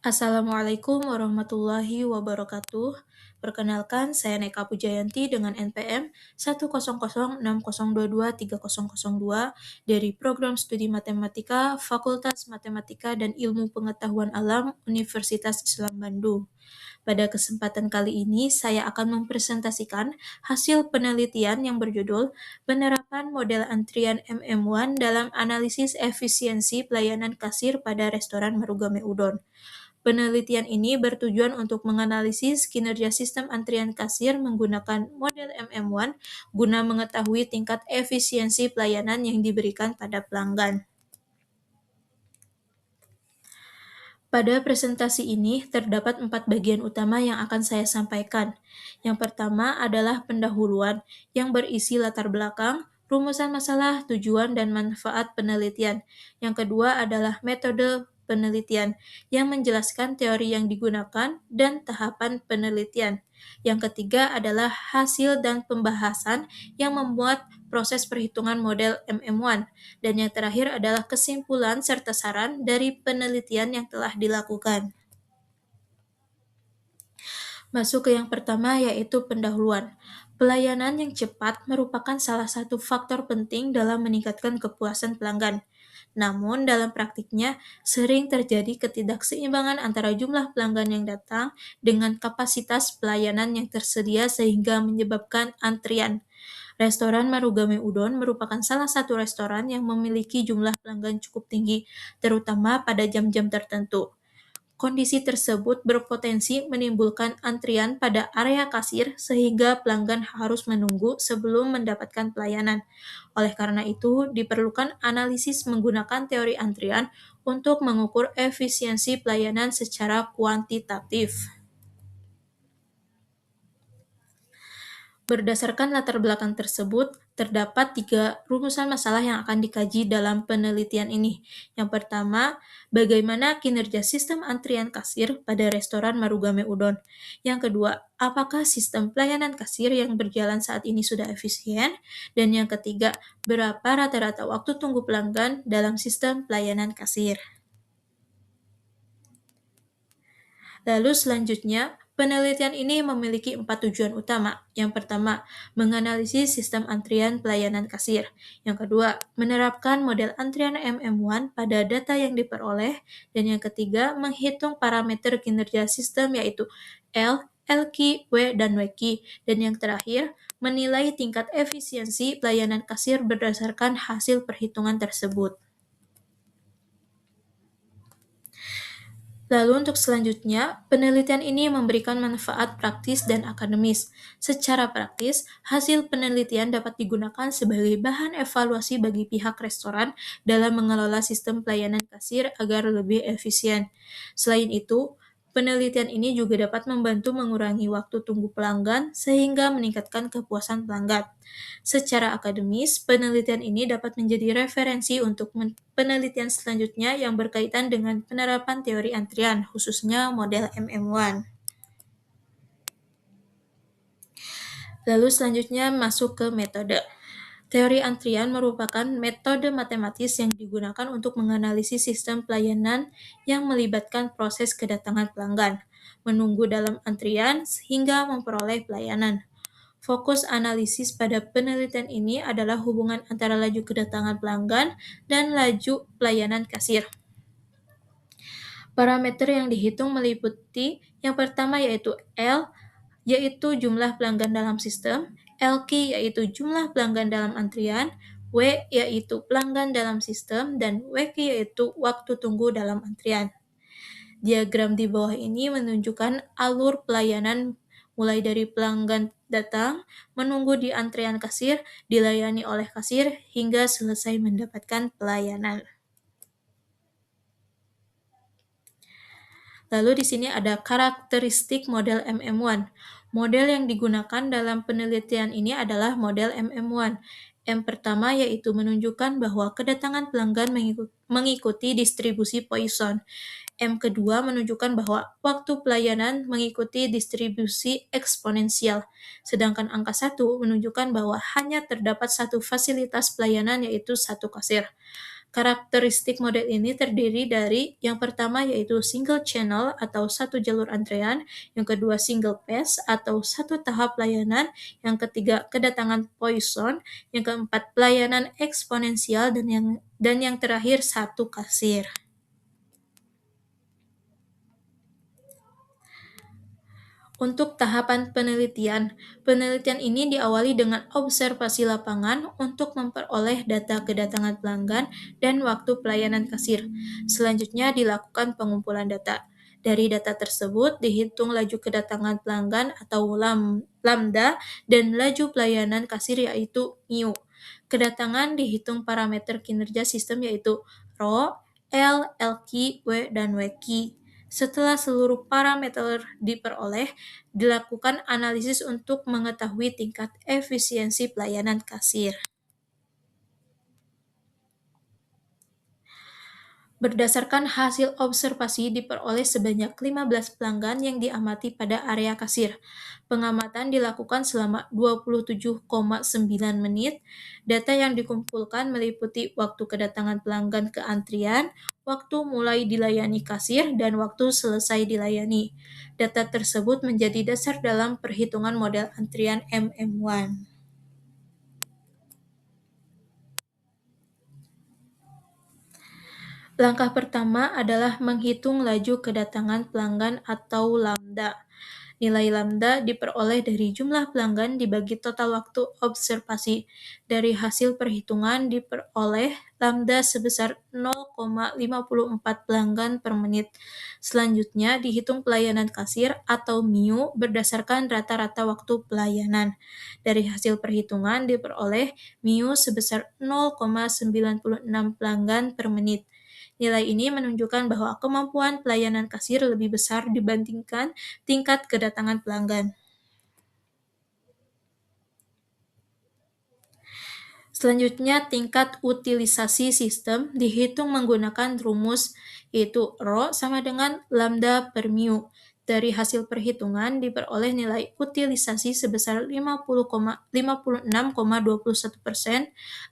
Assalamualaikum warahmatullahi wabarakatuh. Perkenalkan, saya Neka Pujayanti dengan NPM 10060223002 dari Program Studi Matematika Fakultas Matematika dan Ilmu Pengetahuan Alam Universitas Islam Bandung. Pada kesempatan kali ini, saya akan mempresentasikan hasil penelitian yang berjudul Penerapan Model Antrian MM1 dalam Analisis Efisiensi Pelayanan Kasir pada Restoran Marugame Udon. Penelitian ini bertujuan untuk menganalisis kinerja sistem antrian kasir menggunakan model MM1 guna mengetahui tingkat efisiensi pelayanan yang diberikan pada pelanggan. Pada presentasi ini terdapat 4 bagian utama yang akan saya sampaikan. Yang pertama adalah pendahuluan yang berisi latar belakang, rumusan masalah, tujuan, dan manfaat penelitian. Yang kedua adalah metode penelitian yang menjelaskan teori yang digunakan dan tahapan penelitian. Yang ketiga adalah hasil dan pembahasan yang membuat proses perhitungan model MM1. Dan yang terakhir adalah kesimpulan serta saran dari penelitian yang telah dilakukan. Masuk ke yang pertama, yaitu pendahuluan. Pelayanan yang cepat merupakan salah satu faktor penting dalam meningkatkan kepuasan pelanggan. Namun, dalam praktiknya, sering terjadi ketidakseimbangan antara jumlah pelanggan yang datang dengan kapasitas pelayanan yang tersedia sehingga menyebabkan antrian. Restoran Marugame Udon merupakan salah satu restoran yang memiliki jumlah pelanggan cukup tinggi, terutama pada jam-jam tertentu. Kondisi tersebut berpotensi menimbulkan antrian pada area kasir sehingga pelanggan harus menunggu sebelum mendapatkan pelayanan. Oleh karena itu, diperlukan analisis menggunakan teori antrian untuk mengukur efisiensi pelayanan secara kuantitatif. Berdasarkan latar belakang tersebut, terdapat 3 rumusan masalah yang akan dikaji dalam penelitian ini. Yang pertama, bagaimana kinerja sistem antrian kasir pada restoran Marugame Udon. Yang kedua, apakah sistem pelayanan kasir yang berjalan saat ini sudah efisien? Dan yang ketiga, berapa rata-rata waktu tunggu pelanggan dalam sistem pelayanan kasir? Lalu selanjutnya, penelitian ini memiliki 4 tujuan utama. Yang pertama, menganalisis sistem antrian pelayanan kasir. Yang kedua, menerapkan model antrian MM1 pada data yang diperoleh. Dan yang ketiga, menghitung parameter kinerja sistem yaitu L, LQ, W, dan WQ. Dan yang terakhir, menilai tingkat efisiensi pelayanan kasir berdasarkan hasil perhitungan tersebut. Lalu untuk selanjutnya, penelitian ini memberikan manfaat praktis dan akademis. Secara praktis, hasil penelitian dapat digunakan sebagai bahan evaluasi bagi pihak restoran dalam mengelola sistem pelayanan kasir agar lebih efisien. Selain itu, penelitian ini juga dapat membantu mengurangi waktu tunggu pelanggan sehingga meningkatkan kepuasan pelanggan. Secara akademis, penelitian ini dapat menjadi referensi untuk penelitian selanjutnya yang berkaitan dengan penerapan teori antrian, khususnya model MM1. Lalu selanjutnya masuk ke metode. Teori antrian merupakan metode matematis yang digunakan untuk menganalisis sistem pelayanan yang melibatkan proses kedatangan pelanggan, menunggu dalam antrian, hingga memperoleh pelayanan. Fokus analisis pada penelitian ini adalah hubungan antara laju kedatangan pelanggan dan laju pelayanan kasir. Parameter yang dihitung meliputi yang pertama yaitu L, yaitu jumlah pelanggan dalam sistem, LQ yaitu jumlah pelanggan dalam antrian, W yaitu pelanggan dalam sistem, dan WQ yaitu waktu tunggu dalam antrian. Diagram di bawah ini menunjukkan alur pelayanan mulai dari pelanggan datang, menunggu di antrean kasir, dilayani oleh kasir, hingga selesai mendapatkan pelayanan. Lalu di sini ada karakteristik model MM1. Model yang digunakan dalam penelitian ini adalah model MM1. M pertama yaitu menunjukkan bahwa kedatangan pelanggan mengikuti distribusi Poisson. M kedua menunjukkan bahwa waktu pelayanan mengikuti distribusi eksponensial, sedangkan angka 1 menunjukkan bahwa hanya terdapat satu fasilitas pelayanan yaitu satu kasir. Karakteristik model ini terdiri dari yang pertama yaitu single channel atau satu jalur antrean, yang kedua single pass atau satu tahap layanan, yang ketiga kedatangan Poisson, yang keempat pelayanan eksponensial, dan yang terakhir satu kasir. Untuk tahapan penelitian, penelitian ini diawali dengan observasi lapangan untuk memperoleh data kedatangan pelanggan dan waktu pelayanan kasir. Selanjutnya dilakukan pengumpulan data. Dari data tersebut dihitung laju kedatangan pelanggan atau lambda dan laju pelayanan kasir yaitu mu. Kedatangan dihitung parameter kinerja sistem yaitu rho, L, LQ, W, dan WQ. Setelah seluruh parameter diperoleh, dilakukan analisis untuk mengetahui tingkat efisiensi pelayanan kasir. Berdasarkan hasil observasi diperoleh sebanyak 15 pelanggan yang diamati pada area kasir. Pengamatan dilakukan selama 27,9 menit. Data yang dikumpulkan meliputi waktu kedatangan pelanggan ke antrian, waktu mulai dilayani kasir, dan waktu selesai dilayani. Data tersebut menjadi dasar dalam perhitungan model antrian MM1. Langkah pertama adalah menghitung laju kedatangan pelanggan atau lambda. Nilai lambda diperoleh dari jumlah pelanggan dibagi total waktu observasi. Dari hasil perhitungan diperoleh lambda sebesar 0,54 pelanggan per menit. Selanjutnya dihitung pelayanan kasir atau mu berdasarkan rata-rata waktu pelayanan. Dari hasil perhitungan diperoleh mu sebesar 0,96 pelanggan per menit. Nilai ini menunjukkan bahwa kemampuan pelayanan kasir lebih besar dibandingkan tingkat kedatangan pelanggan. Selanjutnya, tingkat utilisasi sistem dihitung menggunakan rumus yaitu rho sama dengan lambda per mu. Dari hasil perhitungan diperoleh nilai utilisasi sebesar 56,21%,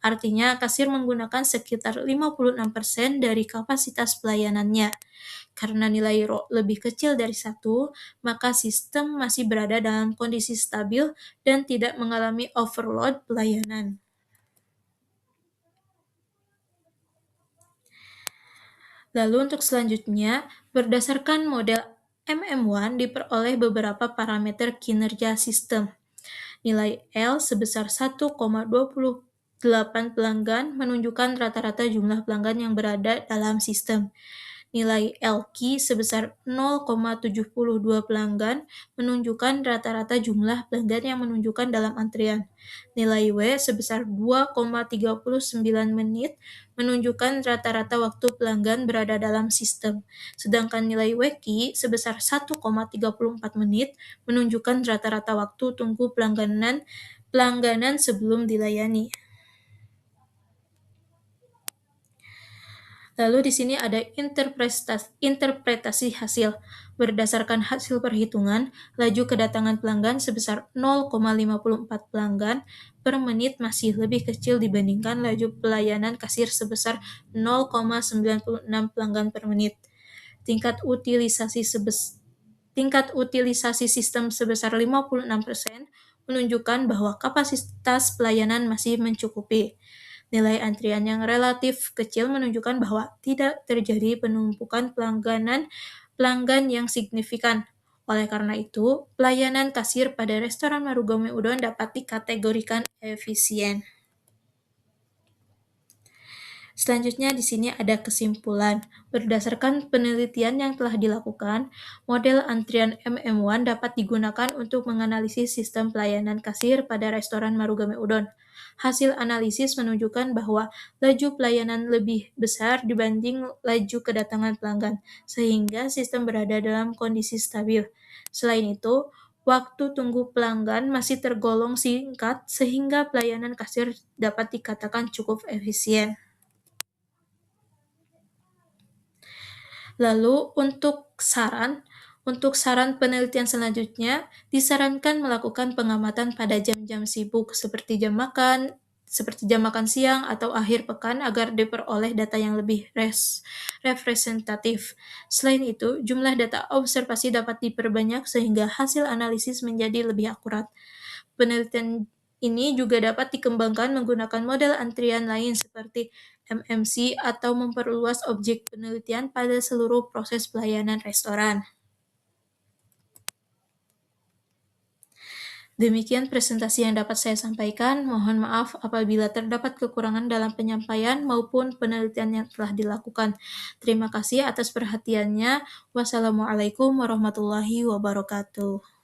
artinya kasir menggunakan sekitar 56% dari kapasitas pelayanannya. Karena nilai rho lebih kecil dari 1, maka sistem masih berada dalam kondisi stabil dan tidak mengalami overload pelayanan. Lalu untuk selanjutnya, berdasarkan model MM1 diperoleh beberapa parameter kinerja sistem. Nilai L sebesar 1,28 pelanggan menunjukkan rata-rata jumlah pelanggan yang berada dalam sistem. Nilai LQ sebesar 0,72 pelanggan menunjukkan rata-rata jumlah pelanggan yang menunjukkan dalam antrian. Nilai W sebesar 2,39 menit menunjukkan rata-rata waktu pelanggan berada dalam sistem. Sedangkan nilai WQ sebesar 1,34 menit menunjukkan rata-rata waktu tunggu pelangganan sebelum dilayani. Lalu di sini ada interpretasi hasil. Berdasarkan hasil perhitungan, laju kedatangan pelanggan sebesar 0,54 pelanggan per menit masih lebih kecil dibandingkan laju pelayanan kasir sebesar 0,96 pelanggan per menit. Tingkat utilisasi sistem sebesar 56% menunjukkan bahwa kapasitas pelayanan masih mencukupi. Nilai antrian yang relatif kecil menunjukkan bahwa tidak terjadi penumpukan pelanggan yang signifikan. Oleh karena itu, pelayanan kasir pada restoran Marugame Udon dapat dikategorikan efisien. Selanjutnya di sini ada kesimpulan. Berdasarkan penelitian yang telah dilakukan, model antrian MM1 dapat digunakan untuk menganalisis sistem pelayanan kasir pada restoran Marugame Udon. Hasil analisis menunjukkan bahwa laju pelayanan lebih besar dibanding laju kedatangan pelanggan, sehingga sistem berada dalam kondisi stabil. Selain itu, waktu tunggu pelanggan masih tergolong singkat sehingga pelayanan kasir dapat dikatakan cukup efisien. Lalu untuk saran penelitian selanjutnya, disarankan melakukan pengamatan pada jam-jam sibuk seperti jam makan, seperti jam makan siang atau akhir pekan agar diperoleh data yang lebih representatif. Selain itu, jumlah data observasi dapat diperbanyak sehingga hasil analisis menjadi lebih akurat. Penelitian ini juga dapat dikembangkan menggunakan model antrian lain seperti MMC atau memperluas objek penelitian pada seluruh proses pelayanan restoran. Demikian presentasi yang dapat saya sampaikan. Mohon maaf apabila terdapat kekurangan dalam penyampaian maupun penelitian yang telah dilakukan. Terima kasih atas perhatiannya. Wassalamualaikum warahmatullahi wabarakatuh.